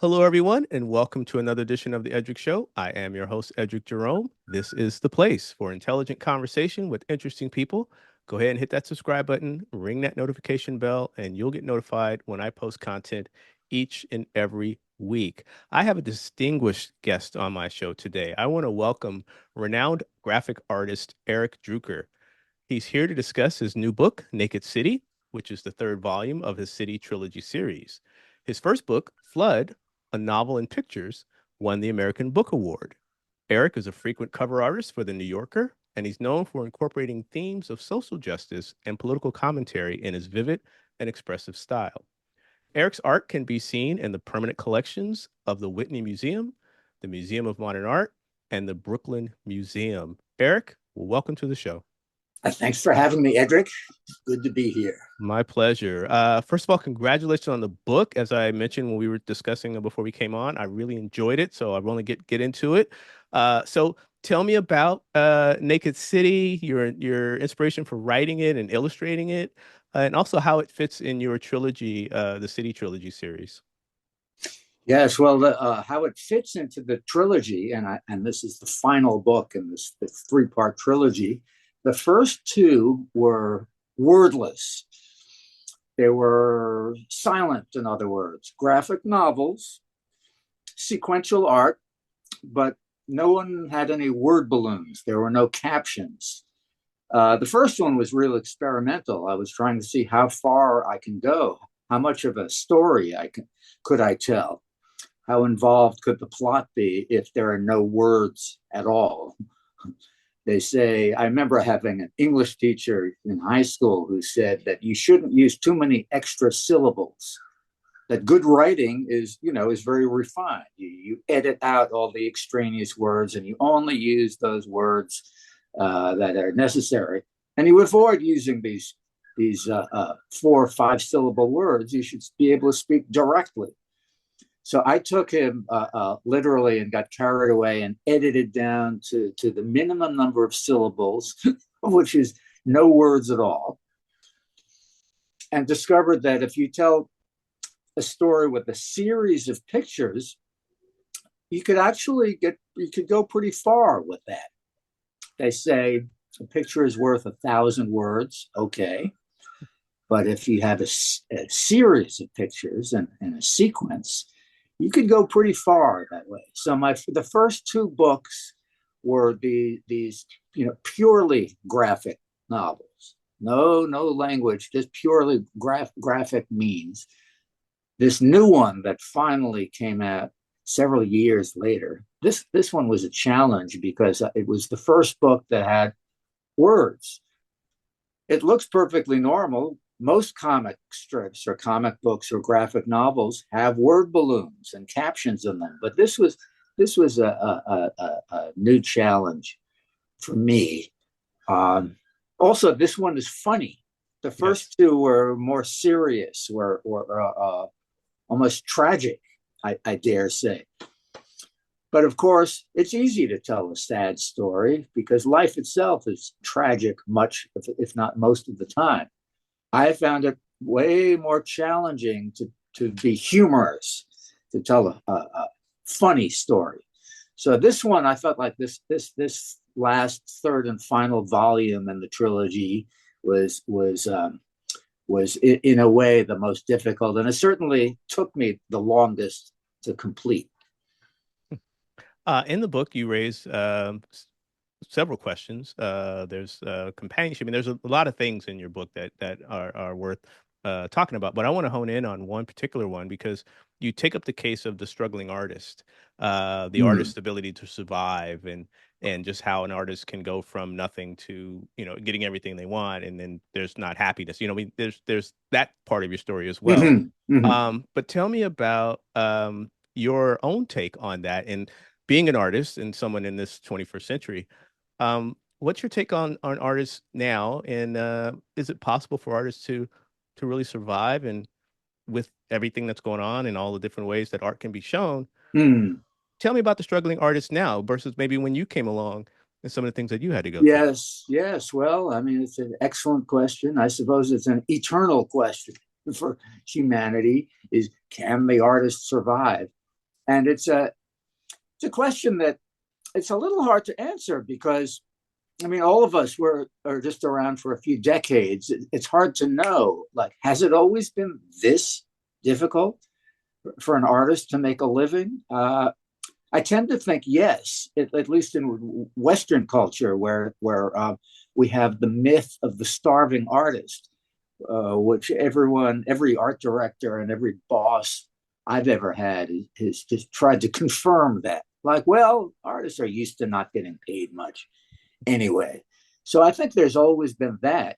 Hello, everyone, and welcome to another edition of the Edric Show. I am your host, Edric Jerome. This is the place for intelligent conversation with interesting people. Go ahead and hit that subscribe button, ring that notification bell, and you'll get notified when I post content each and every week. I have a distinguished guest on my show today. I want to welcome renowned graphic artist Eric Drooker. He's here to discuss his new book, Naked City, which is the third volume of his City Trilogy series. His first book, Flood, a novel in pictures, won the American Book Award. Eric is a frequent cover artist for The New Yorker, and he's known for incorporating themes of social justice and political commentary in his vivid and expressive style. Eric's art can be seen in the permanent collections of the Whitney Museum, the Museum of Modern Art, and the Brooklyn Museum. Eric, welcome to the show. Thanks for having me, Edric. Good to be here. My pleasure. First of all, congratulations on the book. As I mentioned when we were discussing it before we came on, I really enjoyed it, so I want to get into it. So tell me about Naked City, your inspiration for writing it and illustrating it, and also how it fits in your trilogy, the City Trilogy series. Yes, well, how it fits into the trilogy, and this is the final book in this three-part trilogy. The first two were wordless. They were silent, in other words, graphic novels, sequential art, but no one had any word balloons. There were no captions. The first one was real experimental. I was trying to see how far I can go, how much of a story could I tell, how involved could the plot be if there are no words at all. They say, I remember having an English teacher in high school who said that you shouldn't use too many extra syllables, that good writing is very refined. You edit out all the extraneous words and you only use those words that are necessary. And you avoid using these 4 or 5 syllable words. You should be able to speak directly. So I took him literally and got carried away and edited down to the minimum number of syllables, which is no words at all, and discovered that if you tell a story with a series of pictures, you could go pretty far with that. They say a picture is worth 1,000 words. Okay. But if you have a series of pictures and a sequence, you could go pretty far that way. So the first 2 books were these purely graphic novels. No language, just purely graphic means. This new one that finally came out several years later, this one was a challenge because it was the first book that had words. It looks perfectly normal. Most comic strips or comic books or graphic novels have word balloons and captions in them, but this was a new challenge for me. Also, this one is funny. The first 2 were more serious, were almost tragic, I dare say. But of course, it's easy to tell a sad story because life itself is tragic much, if not most of the time. I found it way more challenging to be humorous, to tell a funny story. So this one, I felt like this last third and final volume in the trilogy was in a way the most difficult, and it certainly took me the longest to complete. In the book, you raise several questions. There's companionship. I mean, there's a lot of things in your book that are worth talking about. But I want to hone in on one particular one because you take up the case of the struggling artist, the artist's ability to survive, and just how an artist can go from nothing to getting everything they want, and then there's not happiness. I mean, there's that part of your story as well. But tell me about your own take on that and being an artist and someone in this 21st century. What's your take on artists now? And is it possible for artists to really survive and with everything that's going on and all the different ways that art can be shown? Tell me about the struggling artists now versus maybe when you came along and some of the things that you had to go through. Yes. Well, I mean, it's an excellent question. I suppose it's an eternal question for humanity: is can the artist survive? And it's a question that it's a little hard to answer because I mean, all of us are just around for a few decades. It's hard to know. Like, has it always been this difficult for an artist to make a living? I tend to think yes, at least in Western culture, where we have the myth of the starving artist, which every art director and every boss I've ever had has just tried to confirm that. Like, well, artists are used to not getting paid much anyway. So I think there's always been that.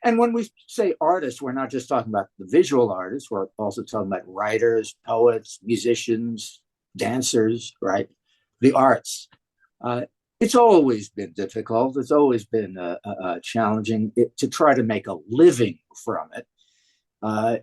And when we say artists, we're not just talking about the visual artists, we're also talking about writers, poets, musicians, dancers, right? The arts. Uh, it's always been difficult. It's always been challenging to try to make a living from it.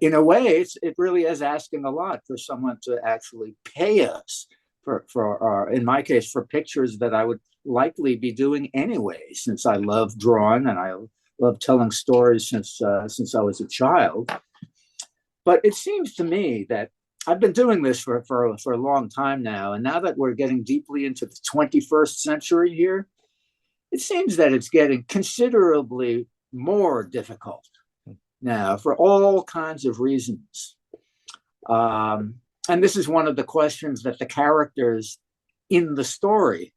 In a way, it really is asking a lot for someone to actually pay us for in my case, for pictures that I would likely be doing anyway, since I love drawing and I love telling stories since I was a child. But it seems to me that I've been doing this for a long time now, and now that we're getting deeply into the 21st century here, it seems that it's getting considerably more difficult now for all kinds of reasons. And this is one of the questions that the characters in the story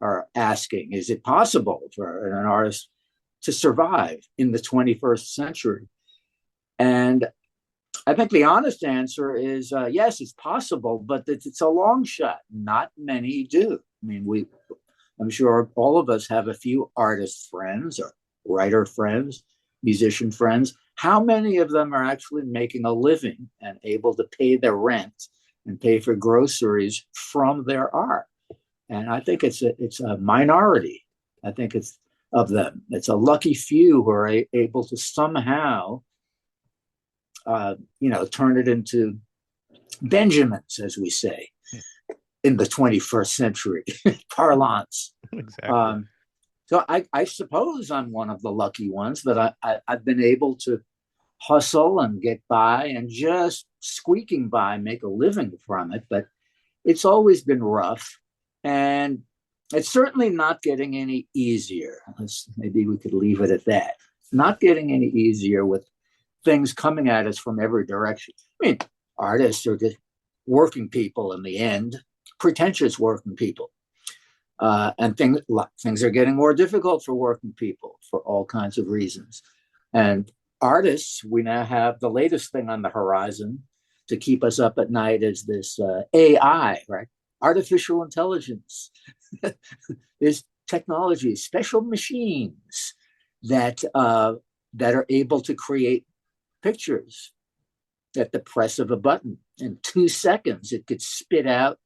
are asking. Is it possible for an artist to survive in the 21st century? And I think the honest answer is yes, it's possible, but it's a long shot. Not many do. I mean, I'm sure all of us have a few artist friends or writer friends, musician friends. How many of them are actually making a living and able to pay their rent and pay for groceries from their art? And I think it's a minority. I think it's of them. It's a lucky few who are able to somehow, turn it into Benjamins, as we say, in the 21st century parlance. Exactly. So I suppose I'm one of the lucky ones that I've been able to hustle and get by and just squeaking by, make a living from it. But it's always been rough. And it's certainly not getting any easier. Maybe we could leave it at that. It's not getting any easier with things coming at us from every direction. I mean, artists are just working people in the end, pretentious working people. And things are getting more difficult for working people for all kinds of reasons. And artists, we now have the latest thing on the horizon to keep us up at night is this AI, right? Artificial intelligence. There's technology, special machines that are able to create pictures at the press of a button. In 2 seconds, it could spit out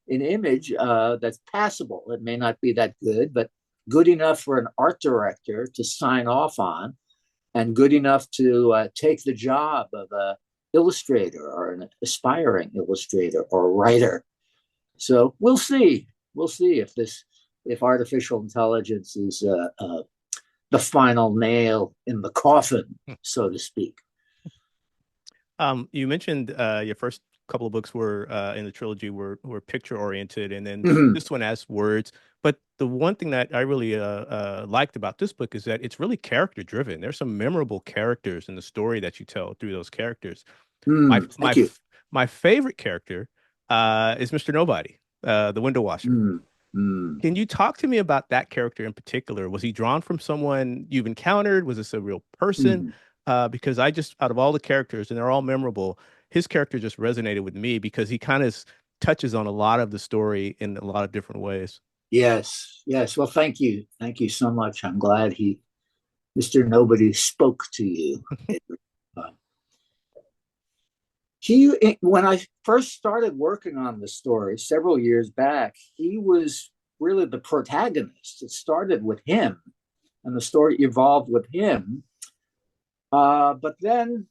an image that's passable. It may not be that good, but good enough for an art director to sign off on, and good enough to take the job of an illustrator or an aspiring illustrator or writer. So we'll see. We'll see if artificial intelligence is the final nail in the coffin, so to speak. You mentioned your first couple of books were in the trilogy were picture oriented, and then Mhm. this one has words. But the one thing that I really liked about this book is that it's really character driven. There's some memorable characters in the story that you tell through those characters. My my Thank you. my favorite character is Mr. Nobody, the window washer. Mm, mm, Can you talk to me about that character in particular? Was he drawn from someone you've encountered? Was this a real person? mm. Because I just, out of all the characters, and they're all memorable, his character just resonated with me because he kind of touches on a lot of the story in a lot of different ways. Yes, yes. Well, thank you. Thank you so much. I'm glad Mr. Nobody spoke to you. Uh, when I first started working on the story several years back, he was really the protagonist. It started with him, and the story evolved with him. But then,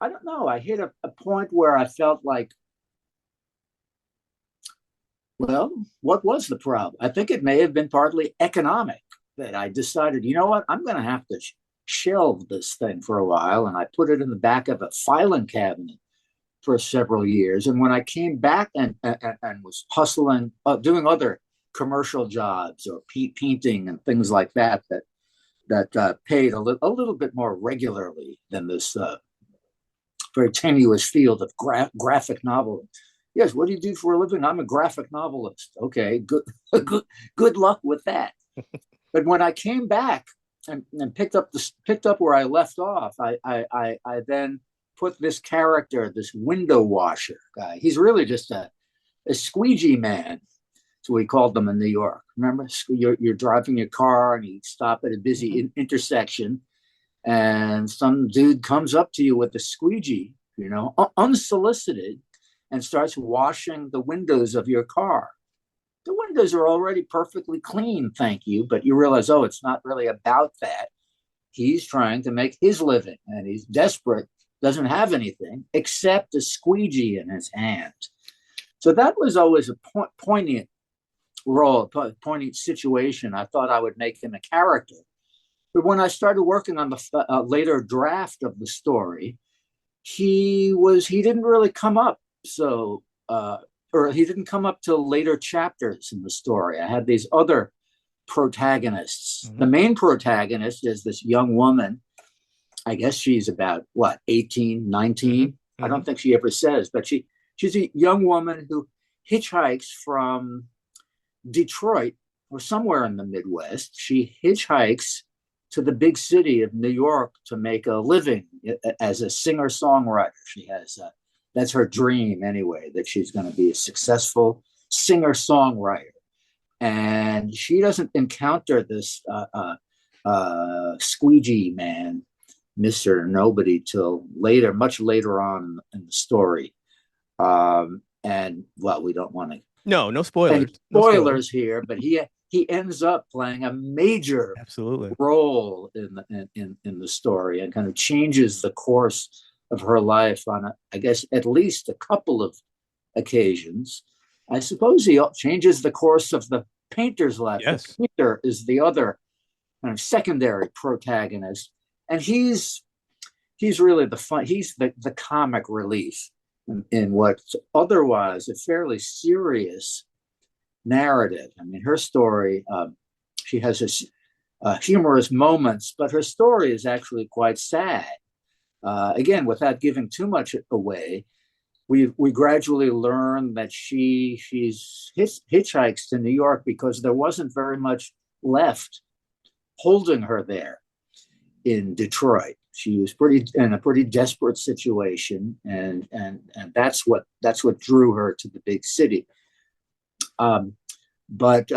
I don't know, I hit a point where I felt like, well, what was the problem? I think it may have been partly economic that I decided, you know what, I'm going to have to shelve this thing for a while. And I put it in the back of a filing cabinet for several years. And when I came back and was hustling, doing other commercial jobs or painting and things like that paid a little bit more regularly than this very tenuous field of graphic novel. Yes, what do you do for a living? I'm a graphic novelist. Okay, good luck with that. But when I came back and picked up where I left off, I then put this character, this window washer guy. He's really just a squeegee man. So we called them in New York. Remember, you're driving your car and you stop at a busy intersection, and some dude comes up to you with a squeegee, unsolicited, and starts washing the windows of your car. The windows are already perfectly clean, thank you, but you realize, oh, it's not really about that. He's trying to make his living, and he's desperate, doesn't have anything except a squeegee in his hand. So that was always a poignant role, poignant situation. I thought I would make him a character. But when I started working on the later draft of the story, he didn't really come up. Or he didn't come up till later chapters in the story. I had these other protagonists. Mm-hmm. The main protagonist is this young woman. I guess she's about, what, 18, 19? Mm-hmm. I don't think she ever says, but she's a young woman who hitchhikes from Detroit or somewhere in the Midwest. She hitchhikes to the big city of New York to make a living as a singer-songwriter. She has that's her dream anyway, that she's going to be a successful singer-songwriter. And she doesn't encounter this squeegee man, Mr. Nobody, till later, much later on in the story. And well, we don't want to No spoilers. No spoilers spoilers. here, but he ends up playing a major Absolutely. role in the story, and kind of changes the course of her life on, I guess, at least a couple of occasions. I suppose he changes the course of the painter's life. Yes. The painter is the other kind of secondary protagonist, and he's really the fun. He's the comic relief in what's otherwise a fairly serious narrative. I mean, her story, she has this humorous moments, but her story is actually quite sad. Again, without giving too much away, we gradually learn that she's hitchhikes to New York because there wasn't very much left holding her there in Detroit. She was in a pretty desperate situation, and that's what drew her to the big city. But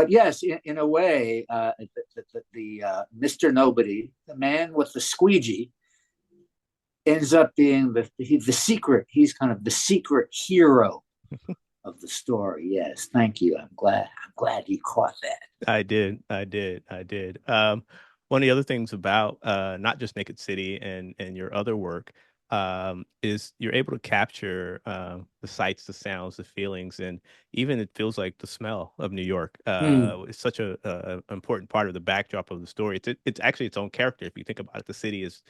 yes, in a way, the Mr. Nobody, the man with the squeegee, ends up being the secret. He's kind of the secret hero of the story. Yes, thank you. I'm glad you caught that. I did. One of the other things about not just Naked City and your other work is you're able to capture the sights, the sounds, the feelings, and even it feels like the smell of New York. It's such a important part of the backdrop of the story. It's actually its own character. If you think about it, the city is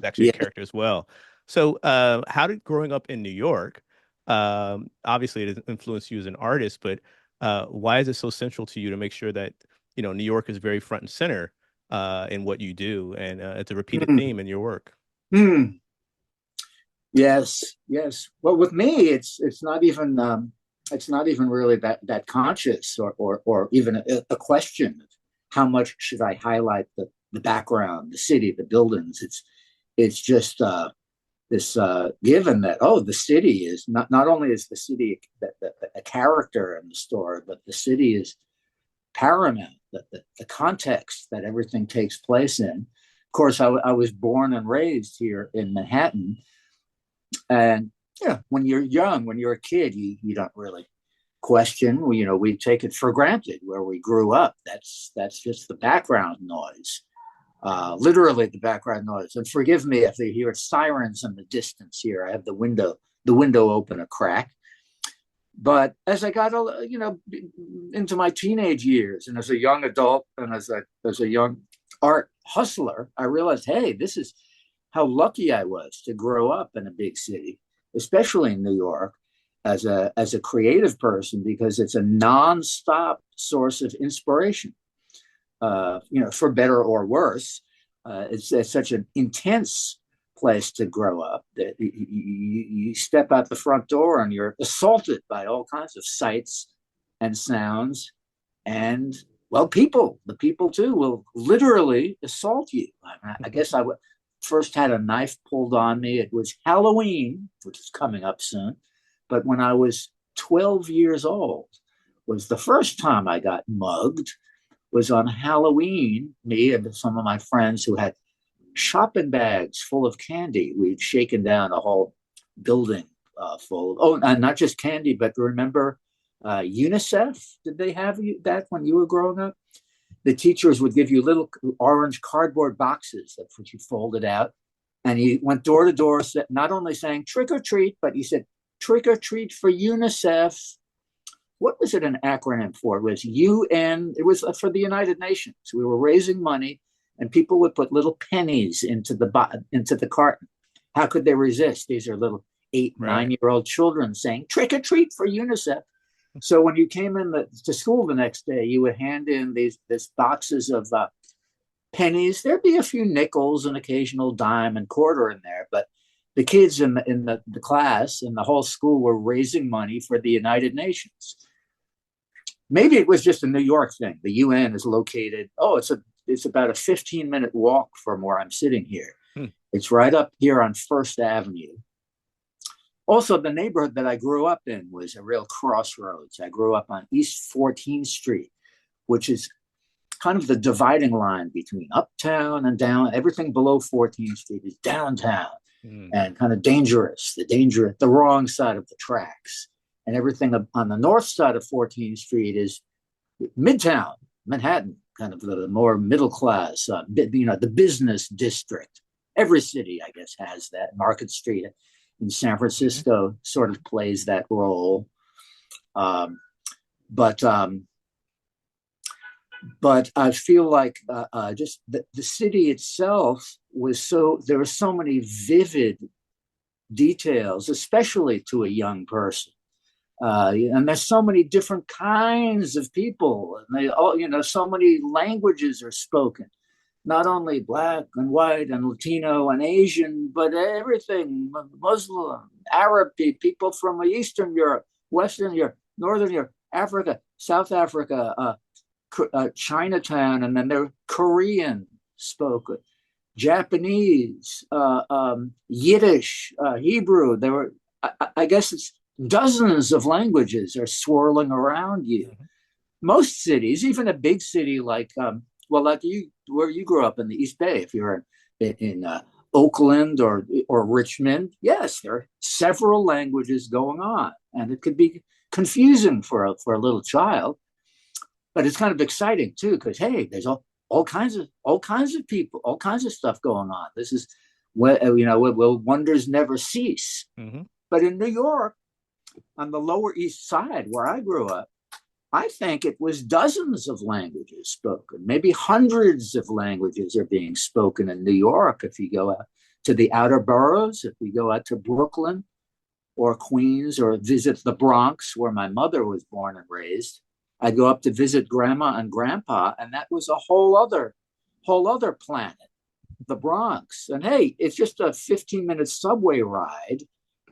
actually a Yeah. character as well. So, how did growing up in New York, obviously it influenced you as an artist, but why is it so central to you to make sure that New York is very front and center in what you do, and it's a repeated Mm. theme in your work? Mm. Yes, yes. Well, with me, it's not even really that conscious, or even a question of how much should I highlight the background, the city, the buildings. It's just this given that, oh, the city is not only is the city a character in the story, but the city is paramount. The context that everything takes place in. Of course, I was born and raised here in Manhattan. And yeah, when you're young, when you're a kid, you don't really question. We take it for granted where we grew up. That's just the background noise, literally the background noise. And forgive me if they hear sirens in the distance here. I have the window open a crack. But as I got into my teenage years, and as a young adult, and as a young art hustler, I realized, hey, this is how lucky I was to grow up in a big city. especially in New York, as a creative person because it's a nonstop source of inspiration. For better or worse, it's such an intense place to grow up that you step out the front door and you're assaulted by all kinds of sights and sounds and well, the people too will literally assault you. I guess first had a knife pulled on me. It was Halloween, which is coming up soon. But when I was 12 years old, was the first time I got mugged. Was on Halloween. Me and some of my friends who had shopping bags full of candy. We'd shaken down a whole building full of, not just candy, but remember UNICEF? Did they have that when you were growing up? The teachers would give you little orange cardboard boxes that you folded out. And you went door to door, not only saying trick or treat, but you said trick or treat for UNICEF. What was it an acronym for? It was UN. It was for the United Nations. We were raising money, and people would put little pennies into the carton. How could they resist? These are little 8, Right. 9-year-old children saying trick or treat for UNICEF. So when you came to school the next day, you would hand in these boxes of pennies. There'd be a few nickels, an occasional dime and quarter in there, but the kids in the class and the whole school were raising money for the United Nations. Maybe it was just a New York thing. The UN is located. It's about a 15-minute walk from where I'm sitting here. Hmm. It's right up here on First Avenue. Also, the neighborhood that I grew up in was a real crossroads. I grew up on East 14th Street, which is kind of the dividing line between uptown and down. Everything below 14th Street is downtown and kind of dangerous, the wrong side of the tracks. And everything on the north side of 14th Street is Midtown, Manhattan, kind of the more middle class, the business district. Every city, I guess, has that. Market Street in San Francisco sort of plays that role. But I feel like just the city itself there were so many vivid details, especially to a young person. And there's so many different kinds of people, and they all, so many languages are spoken. Not only black and white and Latino and Asian, but everything, Muslim, Arab people from Eastern Europe, Western Europe, Northern Europe, Africa, South Africa, Chinatown, and then there Korean spoken, Japanese, Yiddish, Hebrew. There were, I guess it's dozens of languages are swirling around you. Most cities, even a big city like like you, where you grew up in the East Bay, if you're in Oakland or Richmond, yes, there are several languages going on, and it could be confusing for a little child, but it's kind of exciting too because hey, there's all kinds of people, all kinds of stuff going on. This is where wonders never cease. Mm-hmm. But in New York, on the Lower East Side, where I grew up, I think it was dozens of languages spoken, maybe hundreds of languages are being spoken in New York. If you go out to the outer boroughs, if you go out to Brooklyn or Queens or visit the Bronx, where my mother was born and raised, I'd go up to visit grandma and grandpa, and that was a whole other planet, the Bronx. And hey, it's just a 15-minute subway ride,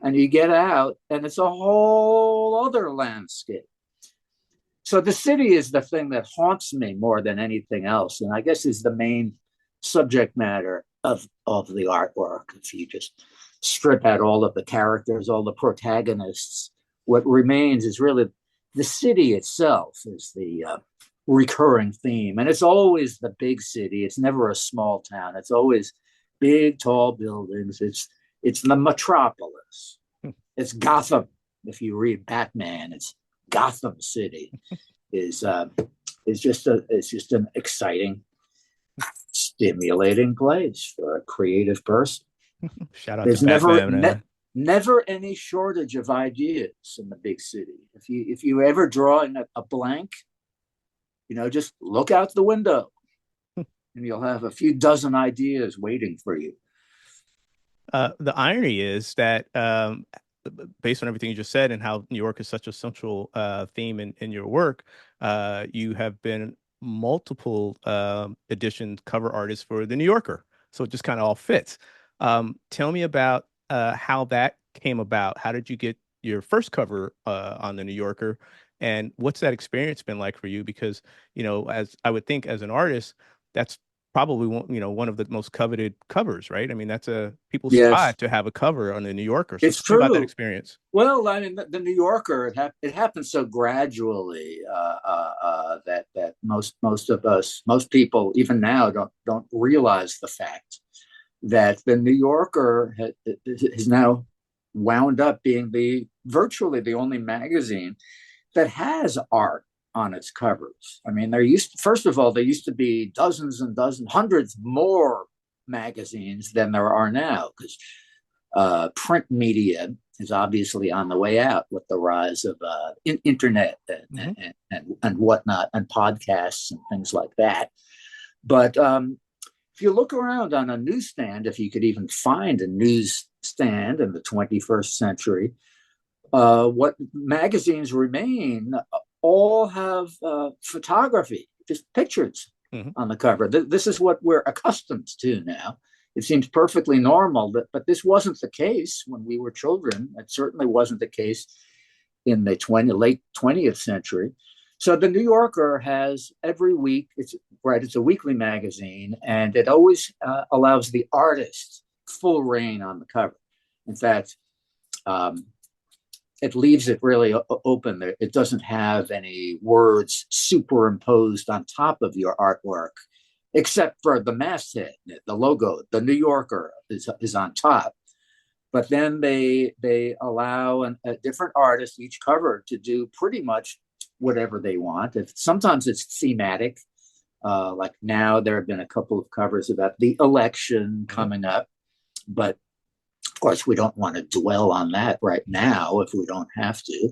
and you get out, and it's a whole other landscape. So the city is the thing that haunts me more than anything else, and I guess is the main subject matter of the artwork. If you just strip out all of the characters, all the protagonists, what remains is really the city itself is the recurring theme, and it's always the big city. It's never a small town. It's always big, tall buildings. It's the metropolis. It's Gotham. If you read Batman, it's Gotham City. Is just an exciting, stimulating place for a creative person. Shout out to There's Batman. never any shortage of ideas in the big city. If you ever draw in a blank, just look out the window, and you'll have a few dozen ideas waiting for you. The irony is that based on everything you just said and how New York is such a central theme in your work, you have been multiple edition cover artist for the New Yorker. So it just kind of all fits. Tell me about how that came about. How did you get your first cover on the New Yorker? And what's that experience been like for you? Because, as I would think as an artist, that's probably one of the most coveted covers, right? I mean, that's people Yes, strive to have a cover on the New Yorker. So it's tell me about that true. experience. Well, I mean, the New Yorker, it happened so gradually that most people, even now, don't realize the fact that the New Yorker has now wound up being virtually the only magazine that has art on its covers. I mean, first of all, there used to be dozens and dozens, hundreds more magazines than there are now, because print media is obviously on the way out with the rise of internet Mm-hmm. and whatnot, and podcasts and things like that. But if you look around on a newsstand, if you could even find a newsstand in the 21st century, what magazines remain all have photography, just pictures Mm-hmm. on the cover. This is what we're accustomed to now. It seems perfectly normal, but this wasn't the case when we were children. It certainly wasn't the case in the late 20th century. So the New Yorker has every week, it's a weekly magazine, and it always allows the artist full reign on the cover. In fact, um, it leaves it really open. It doesn't have any words superimposed on top of your artwork, except for the masthead, the logo. The New Yorker is on top, but then they allow a different artist each cover to do pretty much whatever they want. Sometimes it's thematic. Like now, there have been a couple of covers about the election Mm-hmm. coming up, but of course, we don't want to dwell on that right now if we don't have to.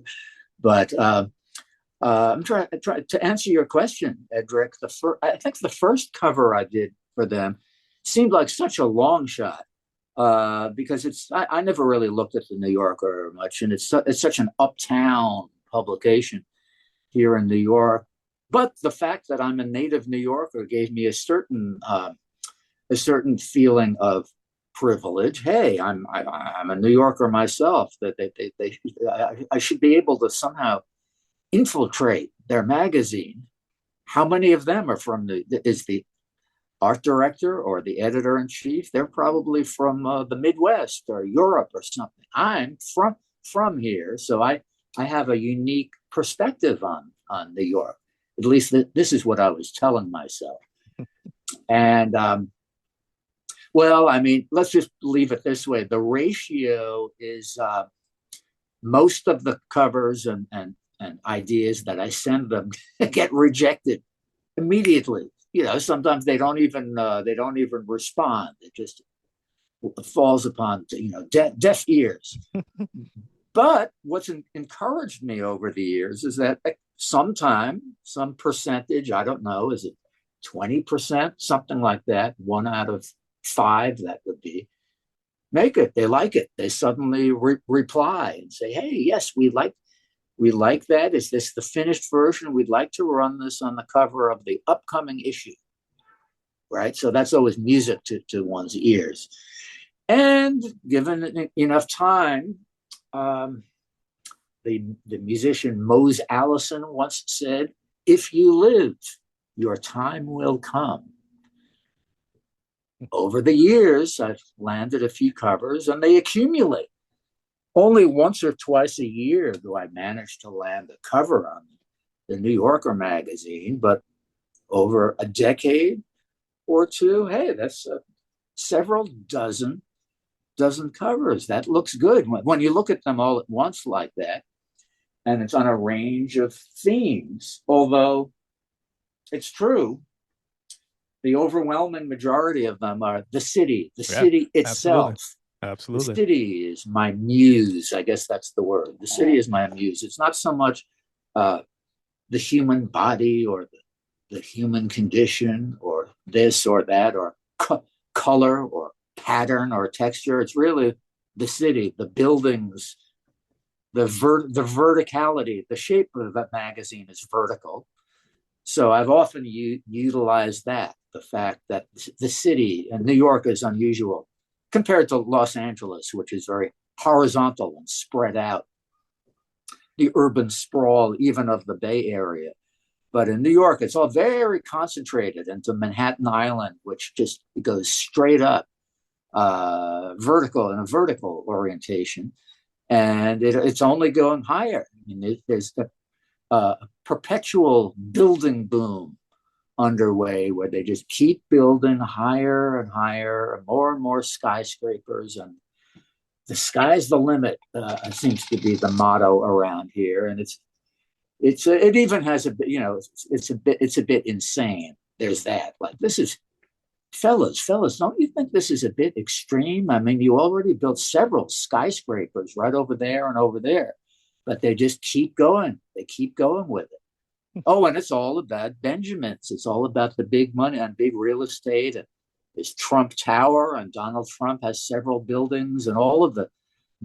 But I'm trying to answer your question, Edric. I think the first cover I did for them seemed like such a long shot because I never really looked at the New Yorker much, and it's such an uptown publication here in New York. But the fact that I'm a native New Yorker gave me a certain feeling of privilege. Hey, I'm a New Yorker myself. That I should be able to somehow infiltrate their magazine. How many of them are from is the art director or the editor in chief? They're probably from the Midwest or Europe or something. I'm from here, so I have a unique perspective on New York. At least this is what I was telling myself. And well, I mean, let's just leave it this way. The ratio is most of the covers and ideas that I send them get rejected immediately. Sometimes they don't even respond. It just falls upon deaf ears. But what's encouraged me over the years is that some percentage, I don't know, is it 20%, something like that, 1 out of 5, that would be, make it. They like it. They suddenly reply and say, "Hey, yes, we like that. Is this the finished version? We'd like to run this on the cover of the upcoming issue." Right. So that's always music to one's ears. And given enough time, um, the musician Mose Allison once said, "If you live, your time will come." Over the years, I've landed a few covers and they accumulate. Only once or twice a year do I manage to land a cover on the New Yorker magazine, but over a decade or two, hey, that's several dozen covers. That looks good when you look at them all at once like that, and it's on a range of themes. Although it's true, the overwhelming majority of them are the Yeah, city absolutely. itself. The Absolutely. city is my muse. I guess that's the word. The city is my muse. It's not so much uh, the human body or the human condition or this or that or color or pattern or texture. It's really the city, the buildings, the verticality, the shape of that magazine is vertical. So I've often utilized that, the fact that the city and New York is unusual compared to Los Angeles, which is very horizontal and spread out, the urban sprawl, even of the Bay Area. But in New York, it's all very concentrated into Manhattan Island, which just goes straight up, vertical in a vertical orientation. And it's only going higher. I mean, there's a perpetual building boom underway where they just keep building higher and higher, and more skyscrapers, and the sky's the limit. Seems to be the motto around here, and it even has a bit, it's a bit insane. There's that, like, this is, fellas, don't you think this is a bit extreme? I mean, you already built several skyscrapers right over there and over there, but they just keep going. They keep going with it. Oh, and it's all about Benjamins. It's all about the big money and big real estate. And there's Trump Tower, and Donald Trump has several buildings, and all of the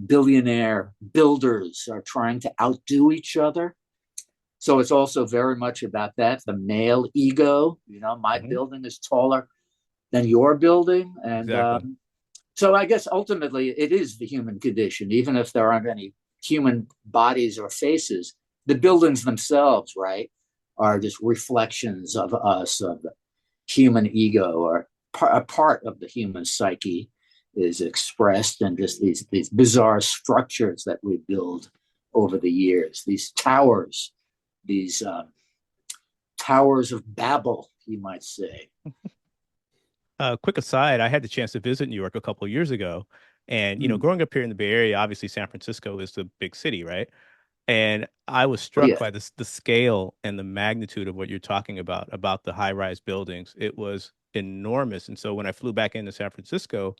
billionaire builders are trying to outdo each other. So it's also very much about that, the male ego. My building is taller than your building. And Exactly. so I guess ultimately it is the human condition, even if there aren't any human bodies or faces. The buildings themselves, right, are just reflections of us, of the human ego, or a part of the human psyche is expressed in just these bizarre structures that we build over the years, these towers, these towers of Babel, you might say. Quick aside, I had the chance to visit New York a couple of years ago. And, Mm. growing up here in the Bay Area, obviously San Francisco is the big city, right? And I was Oh, struck yeah. by the scale and the magnitude of what you're talking about the high-rise buildings. It was enormous. And so when I flew back into San Francisco,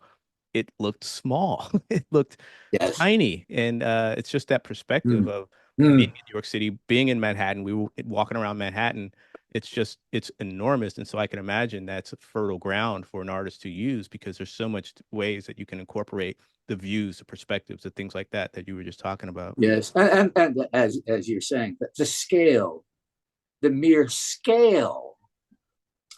it looked small. It looked Yes. tiny. And it's just that perspective Mm. of being Mm. in New York City, being in Manhattan. We were walking around Manhattan. It's enormous. And so I can imagine that's a fertile ground for an artist to use because there's so much ways that you can incorporate the views, the perspectives, the things like that you were just talking about. Yes. And as you're saying, the scale, the mere scale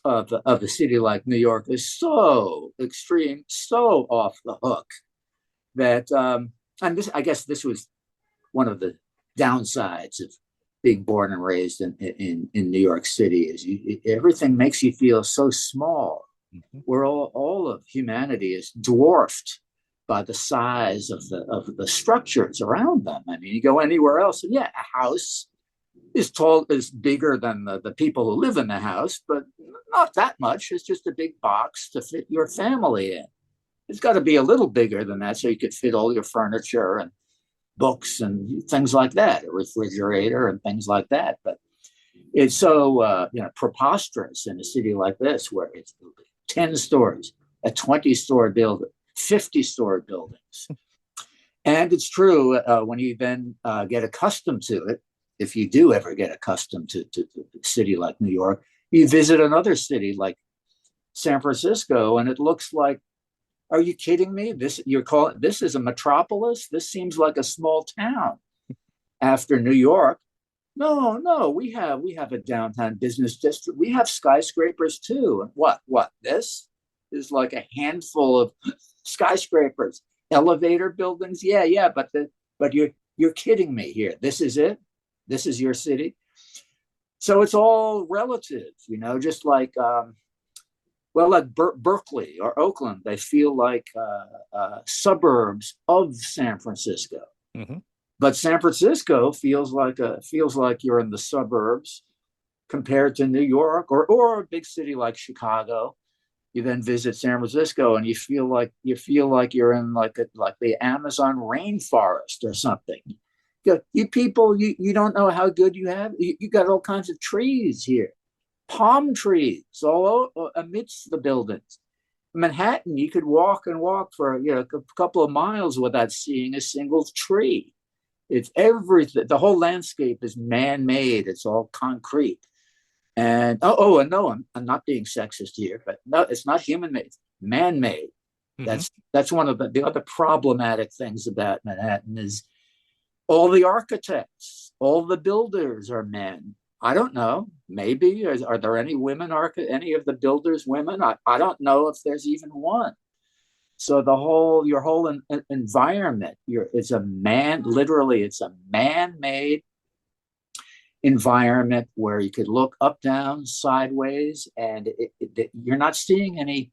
of a city like New York is so extreme, so off the hook that and this, I guess this was one of the downsides of being born and raised in New York City, is everything makes you feel so small. Mhm. Where all of humanity is dwarfed by the size of the structures around them. I mean, you go anywhere else, and yeah, a house is bigger than the people who live in the house, but not that much. It's just a big box to fit your family in. It's got to be a little bigger than that so you could fit all your furniture and books and things like that, a refrigerator and things like that. But it's so preposterous in a city like this, where it's 10 stories, a 20-story building, 50-story buildings. And it's true, when you then get accustomed to it, if you do ever get accustomed to a city like New York, you visit another city like San Francisco, and it looks like, are you kidding me? This is a metropolis? This seems like a small town after New York. No, no, we have a downtown business district. We have skyscrapers too. And what? This is like a handful of skyscrapers, elevator buildings. Yeah, yeah, but you're kidding me here. This is it. This is your city. So it's all relative, just like like Berkeley or Oakland. They feel like suburbs of San Francisco. Hmm. But San Francisco feels like you're in the suburbs compared to New York, or a big city like Chicago. You then visit San Francisco, and you feel like you're in like the Amazon rainforest or something. You people, you don't know how good you have. You got all kinds of trees here, palm trees all amidst the buildings. Manhattan, you could walk and walk for a couple of miles without seeing a single tree. It's everything. The whole landscape is man-made. It's all concrete. And no, I'm not being sexist here, but no, it's not human-made. Man-made. Hmm. That's one of the other problematic things about Manhattan is All the architects, all the builders are men. I don't know. Maybe are there any women any of the builders women? I don't know if there's even one. So your whole environment, it's a man, literally, it's a man-made environment where you could look up, down, sideways, and you're not seeing any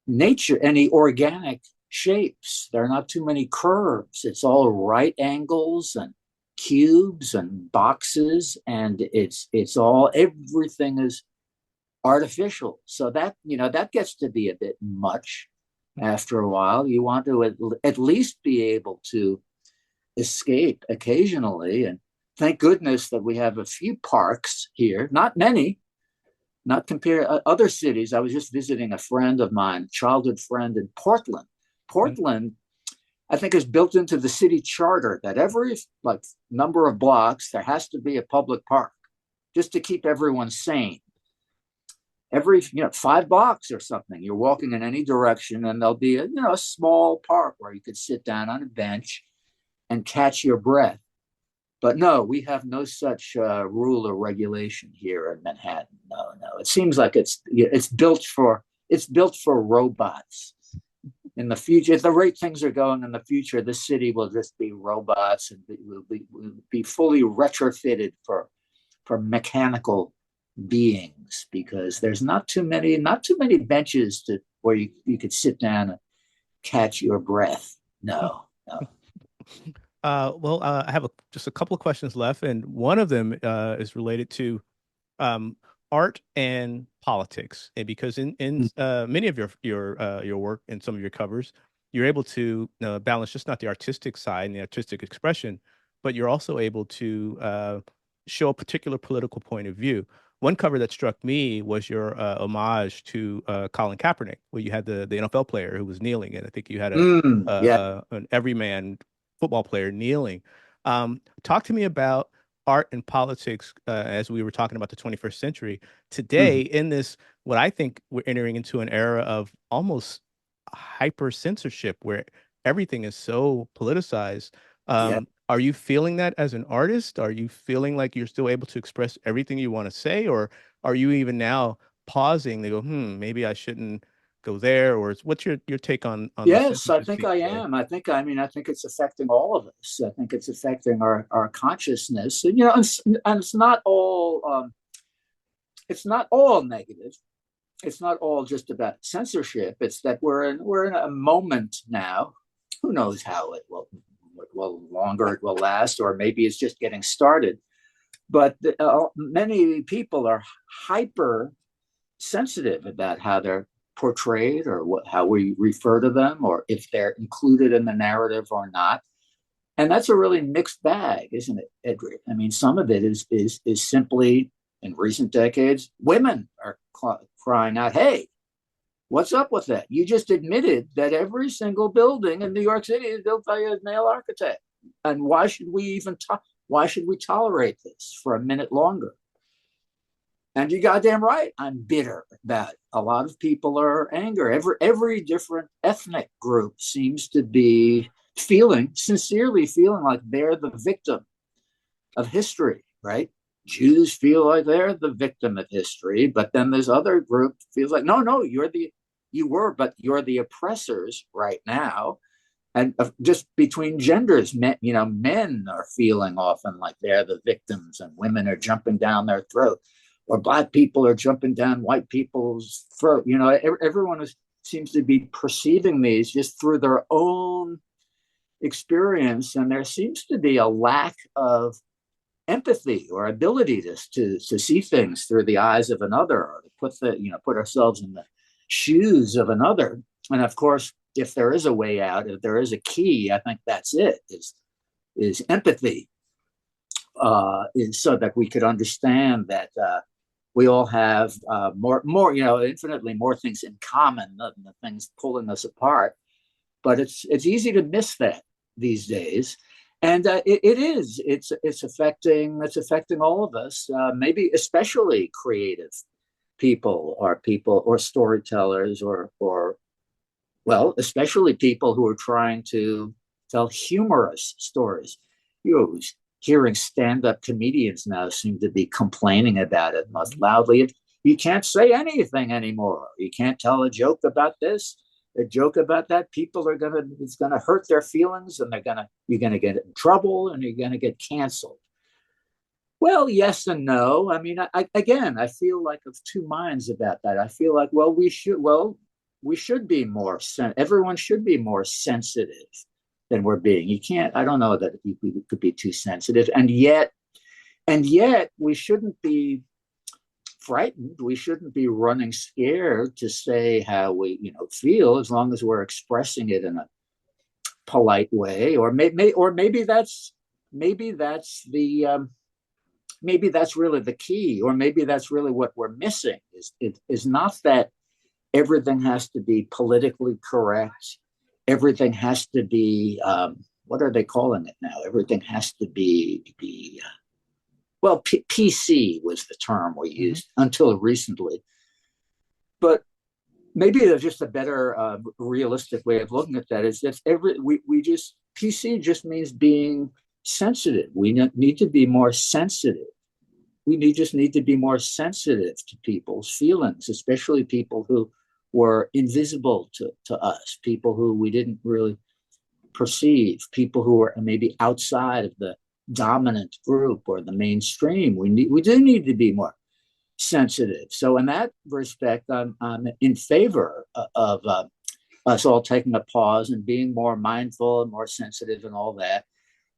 nature, any organic shapes. There are not too many curves. It's all right angles and cubes and boxes, and it's all everything is artificial. So that gets to be a bit much after a while. You want to at least be able to escape occasionally. And thank goodness that we have a few parks here, not many, not compare other cities. I was just visiting a friend of mine, childhood friend in Portland. Portland, I think, is built into the city charter that every like number of blocks there has to be a public park, just to keep everyone sane. Every 5 blocks or something, you're walking in any direction, and there'll be a small park where you could sit down on a bench and catch your breath. But no, we have no such rule or regulation here in Manhattan. No, no. It seems like it's built for robots. In the future, at the rate things are going in the future, the city will just be robots, and will be fully retrofitted for mechanical beings, because there's not too many benches where you could sit down and catch your breath. No, no. I have just a couple of questions left, and one of them is related to um, art and politics. And because in many of your work and some of your covers, you're able to balance just not the artistic side and the artistic expression, but you're also able to show a particular political point of view. One cover that struck me was your homage to Colin Kaepernick, where you had the NFL player who was kneeling, and I think you had Yeah. an everyman football player kneeling. Talk to me about art and politics as we were talking about the 21st century today Mm-hmm. in this, what I think we're entering into an era of almost hyper censorship where everything is so politicized. Yeah. Are you feeling that as an artist? Are you feeling like you're still able to express everything you want to say? Or are you even now pausing? They go, maybe I shouldn't go there. Or what's your take on the Yes, I censorship think scene I today? am. I think it's affecting all of us. I think it's affecting our consciousness. And it's not all negative. It's not all just about censorship. It's that we're in a moment now. Who knows how it will longer it will last, or maybe it's just getting started. But many people are hyper sensitive about how they're portrayed, or how we refer to them, or if they're included in the narrative or not. And that's a really mixed bag, isn't it, Edgar? I mean, some of it is simply, in recent decades, women are crying out, "Hey, what's up with that? You just admitted that every single building in New York City is built by a male architect, and why should we tolerate this for a minute longer?" And you're goddamn right. I'm bitter about it. A lot of people are angry. Every different ethnic group seems to be sincerely feeling like they're the victim of history, right? Jews feel like they're the victim of history, but then there's other group feels like, no, but you're the oppressors right now. And just between genders, men are feeling often like they're the victims, and women are jumping down their throat, or black people are jumping down white people's throat. Everyone seems to be perceiving these just through their own experience, and there seems to be a lack of empathy or ability to see things through the eyes of another, or to put ourselves in the shoes of another. And of course, if there is a way out, if there is a key, I think that's it, is empathy, is so that we could understand that we all have infinitely more things in common than the things pulling us apart. But it's easy to miss that these days, and it's affecting all of us. Maybe especially creative people or storytellers, or well, especially people who are trying to tell humorous stories. you know, hearing stand-up comedians now seem to be complaining about it most loudly. You can't say anything anymore. You can't tell a joke about this, a joke about that. People are it's gonna hurt their feelings, and you're gonna get in trouble, and you're gonna get canceled. Well, yes and no. I mean, again, I feel like of two minds about that. I feel like, we should be more, everyone should be more sensitive than we're being. You can't, I don't know that we could be too sensitive. And yet we shouldn't be frightened. We shouldn't be running scared to say how we, feel, as long as we're expressing it in a polite way. Maybe that's really the key, or maybe that's really what we're missing. Is not that everything has to be politically correct. Everything has to be, what are they calling it now? Everything has to be well, PC was the term we used until recently. But maybe there's just a better, realistic way of looking at that. Is that PC just means being sensitive. We need to be more sensitive. Just need to be more sensitive to people's feelings, especially people who were invisible to us, people who we didn't really perceive, people who were maybe outside of the dominant group or the mainstream. We do need to be more sensitive. So in that respect, I'm in favor of us all taking a pause and being more mindful and more sensitive and all that.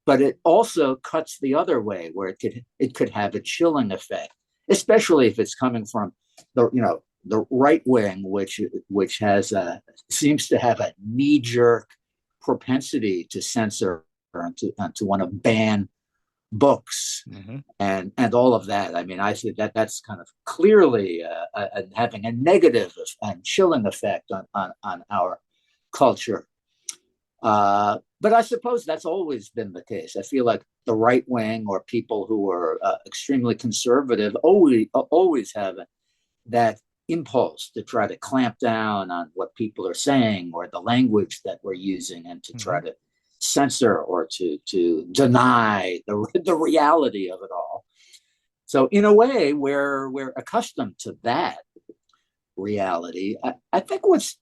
But it also cuts the other way, where it could have a chilling effect, especially if it's coming from the right wing, which has seems to have a knee jerk propensity to censor and to want to ban books and all of that. I mean, I see that's kind of clearly having a negative and chilling effect on our culture. But I suppose that's always been the case. I feel like the right wing, or people who are extremely conservative, always have that impulse to try to clamp down on what people are saying or the language that we're using, and to try to censor or to deny the reality of it all. So in a way, we're accustomed to that reality. I think what's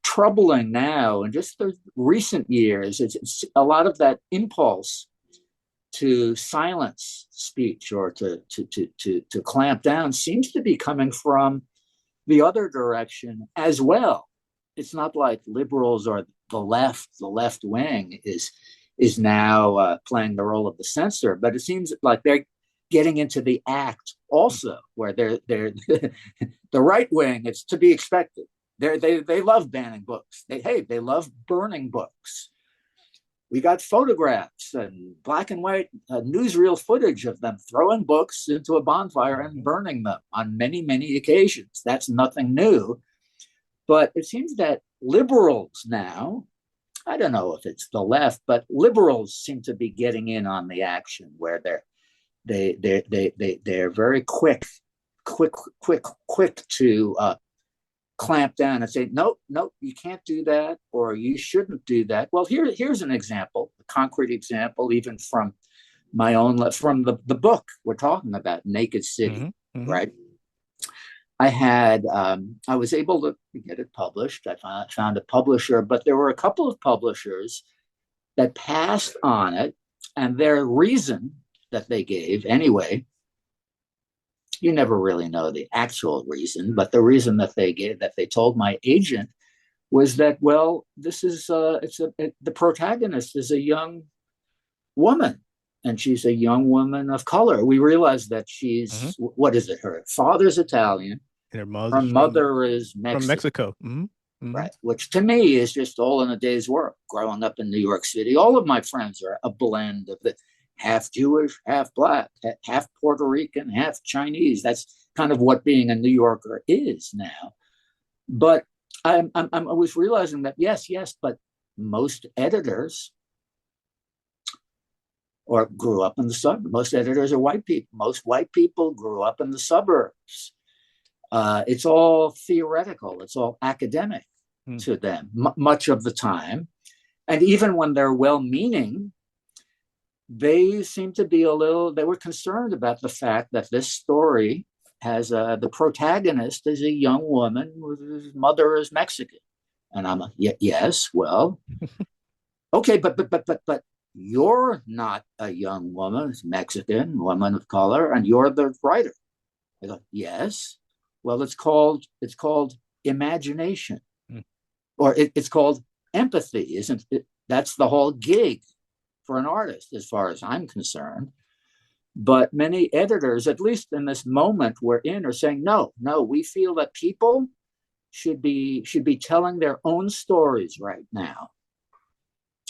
troubling now, and just the recent years, it's a lot of that impulse to silence speech or to clamp down seems to be coming from the other direction as well. It's not like liberals or the left wing is now playing the role of the censor, but it seems like they're getting into the act also, where they're the right wing. It's to be expected. They love banning books. They love burning books. We got photographs and black and white newsreel footage of them throwing books into a bonfire and burning them on many, many occasions. That's nothing new. But it seems that liberals now, I don't know if it's the left, but liberals seem to be getting in on the action, where they're very quick to clamp down and say, no, you can't do that, or you shouldn't do that. Well, here's an example, a concrete example, even from from the book we're talking about, Naked City, right? I was able to get it published. I found a publisher, but there were a couple of publishers that passed on it, and their reason that they gave, anyway, you never really know the actual reason, but the reason that they gave, that they told my agent, was that, well, this is the protagonist is a young woman, and she's a young woman of color. We realize that she's what is it? Her father's Italian, and her mother is from Mexico. Right, which to me is just all in a day's work. Growing up in New York City, all of my friends are a blend of the half Jewish, half Black, half Puerto Rican, half Chinese. That's kind of what being a New Yorker is now. But I was realizing that yes, but most editors or grew up in the suburbs. Most editors are white people. Most white people grew up in the suburbs. It's all theoretical. It's all academic to them much of the time. And even when they're well-meaning, they seem to be they were concerned about the fact that this story has the protagonist is a young woman whose mother is Mexican. And I'm like, yes, well, okay, but you're not a young woman, it's Mexican woman of color, and you're the writer. I go, yes. Well, it's called imagination, Mm. or it's called empathy, isn't it? That's the whole gig for an artist, as far as I'm concerned. But many editors, at least in this moment we're in, are saying, no, no, we feel that people should be telling their own stories right now.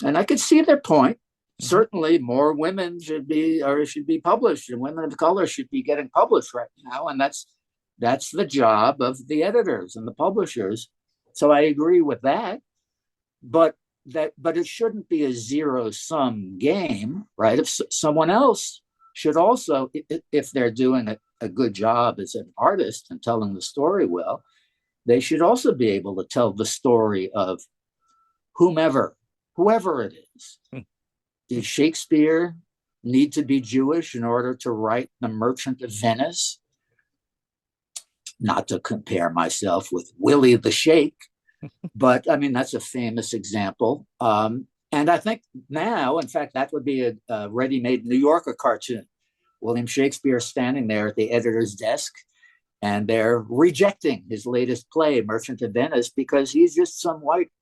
And I could see their point. Mhm. Certainly, more women should be published, and women of color should be getting published right now. And that's the job of the editors and the publishers. So I agree with that. But but it shouldn't be a zero sum game, right? If someone else should also, if they're doing a good job as an artist and telling the story well, they should also be able to tell the story of whomever, whoever it is. Mm. Did Shakespeare need to be Jewish in order to write The Merchant of Venice? Not to compare myself with Willie the Shake, but I mean, that's a famous example. And I think now, in fact, that would be a ready-made New Yorker cartoon. William Shakespeare standing there at the editor's desk, and they're rejecting his latest play, Merchant of Venice, because he's just some white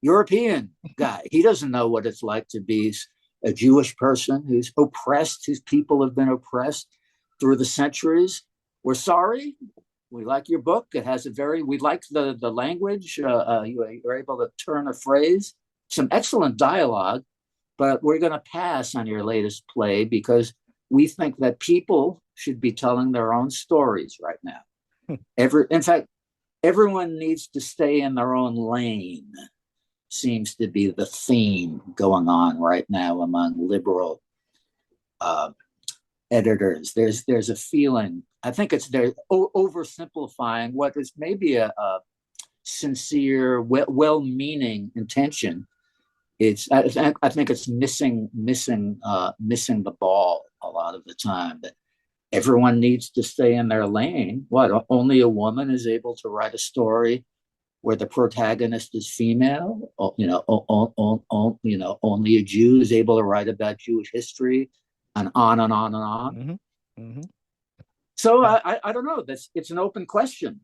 European guy. He doesn't know what it's like to be a Jewish person who's oppressed, whose people have been oppressed through the centuries. We're sorry. We like your book. It has we like the language. You're able to turn a phrase, some excellent dialogue, but we're going to pass on your latest play because we think that people should be telling their own stories right now. In fact, everyone needs to stay in their own lane, seems to be the theme going on right now among liberal uh, editors. There's a feeling. I think they're oversimplifying what is maybe a sincere, well-meaning intention. I think it's missing the ball a lot of the time. That everyone needs to stay in their lane. What, only a woman is able to write a story where the protagonist is female? Only a Jew is able to write about Jewish history, and on and on and on. Mhm. Mhm. So I don't know. It's an open question.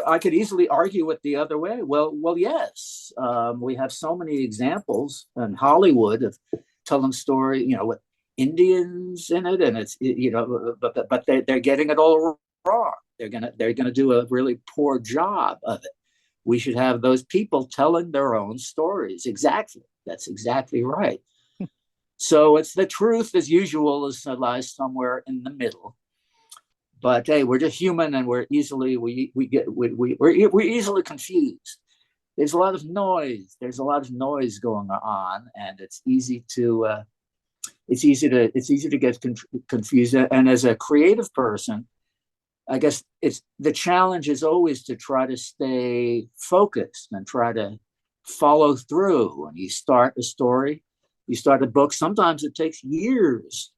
I could easily argue it the other way. Well, yes. We have so many examples in Hollywood of telling story, with Indians in it, and but they're getting it all wrong. They're gonna do a really poor job of it. We should have those people telling their own stories. Exactly. That's exactly right. So it's the truth, as usual, lies somewhere in the middle. But hey, we're just human, and we're easily confused. There's a lot of noise. There's a lot of noise going on, and it's easy to get confused. And as a creative person, I guess the challenge is always to try to stay focused and try to follow through. When you start a story, you start a book, sometimes it takes years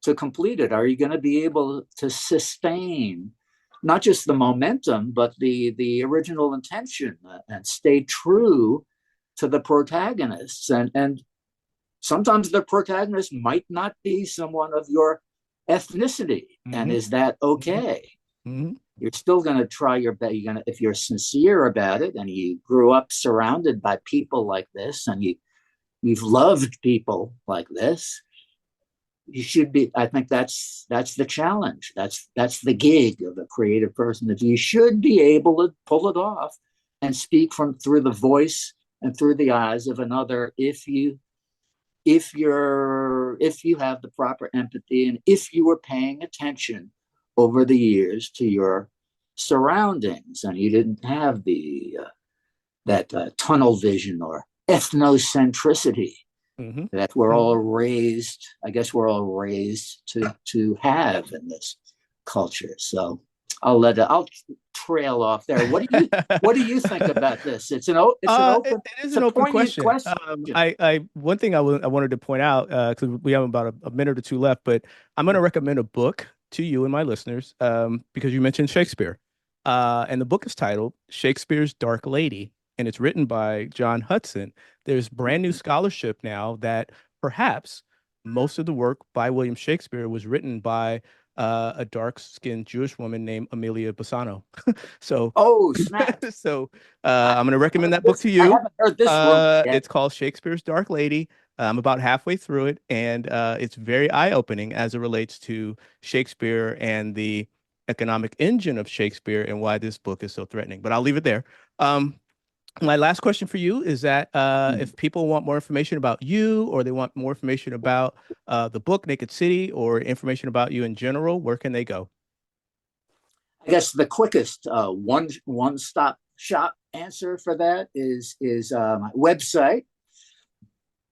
to complete it. Are you going to be able to sustain not just the momentum, but the original intention, and stay true to the protagonists? And sometimes the protagonist might not be someone of your ethnicity. And Mhm. is that Mhm. okay? Mhm. You're still going to try your best. If you're sincere about it, and you grew up surrounded by people like this, and you've loved people like this, you should be. I think that's the challenge. That's the gig of a creative person. If you should be able to pull it off and speak from through the voice and through the eyes of another, if you have the proper empathy, and if you were paying attention over the years to your surroundings, and you didn't have that tunnel vision or ethnocentricity Mhm. that we're all Mhm. raised, I guess we're all raised to have in this culture. So I'll trail off there. What do you think about this? It is it's an a open poignant question. question. One thing I wanted to point out, because we have about a minute or two left, but I'm going to recommend a book to you and my listeners, because you mentioned Shakespeare. And the book is titled Shakespeare's Dark Lady, and it's written by John Hudson. There's brand new scholarship now that perhaps most of the work by William Shakespeare was written by a dark-skinned Jewish woman named Amelia Bassano. So, Oh, snap! so I I'm going to recommend that book to I you. haven't heard this rumor yet. It's called Shakespeare's Dark Lady. I'm about halfway through it, and it's very eye-opening as it relates to Shakespeare and the economic engine of Shakespeare and why this book is so threatening. But I'll leave it there. My last question for you is that if people want more information about you, or they want more information about the book Naked City, or information about you in general, where can they go? I guess the quickest one stop shop answer for that is my website,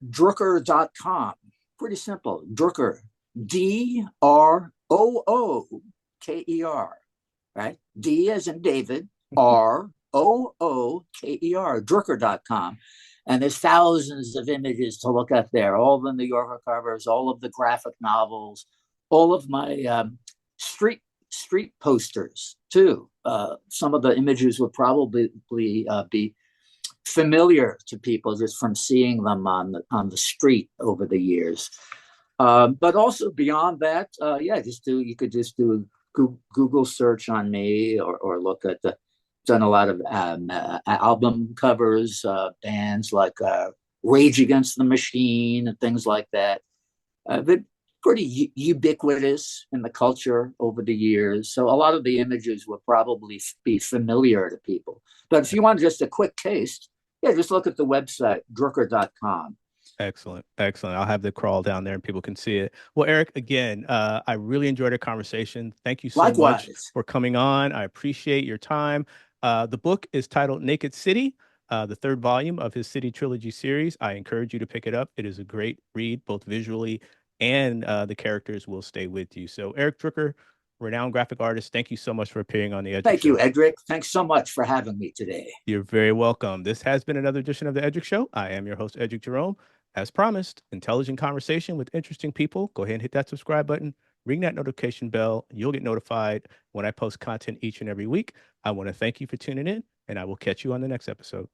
Drooker.com. Pretty simple. Drooker, Drooker, right? D as in David, Rooker, Drooker.com. And there's thousands of images to look at there, all the New Yorker covers, all of the graphic novels, all of my street posters too. Some of the images would probably be familiar to people just from seeing them on the street over the years. But also beyond that, you could just do a Google search on me, or look at the done a lot of album covers, bands like Rage Against the Machine and things like that. But pretty ubiquitous in the culture over the years. So a lot of the images will probably be familiar to people. But if you want just a quick taste, yeah, just look at the website, Drooker.com. Excellent. Excellent. I'll have the crawl down there and people can see it. Well, Eric, again, I really enjoyed our conversation. Thank you so much Likewise. for coming on. I appreciate your time. The book is titled Naked City, the third volume of his City Trilogy series. I encourage you to pick it up. It is a great read, both visually, and the characters will stay with you. So, Eric Drooker, renowned graphic artist, thank you so much for appearing on the Edric Thank you, Show. Edric. Thanks so much for having me today. You're very welcome. This has been another edition of the Edric Show. I am your host, Edric Jerome. As promised, intelligent conversation with interesting people. Go ahead and hit that subscribe button, ring that notification bell. You'll get notified when I post content each and every week. I want to thank you for tuning in, and I will catch you on the next episode.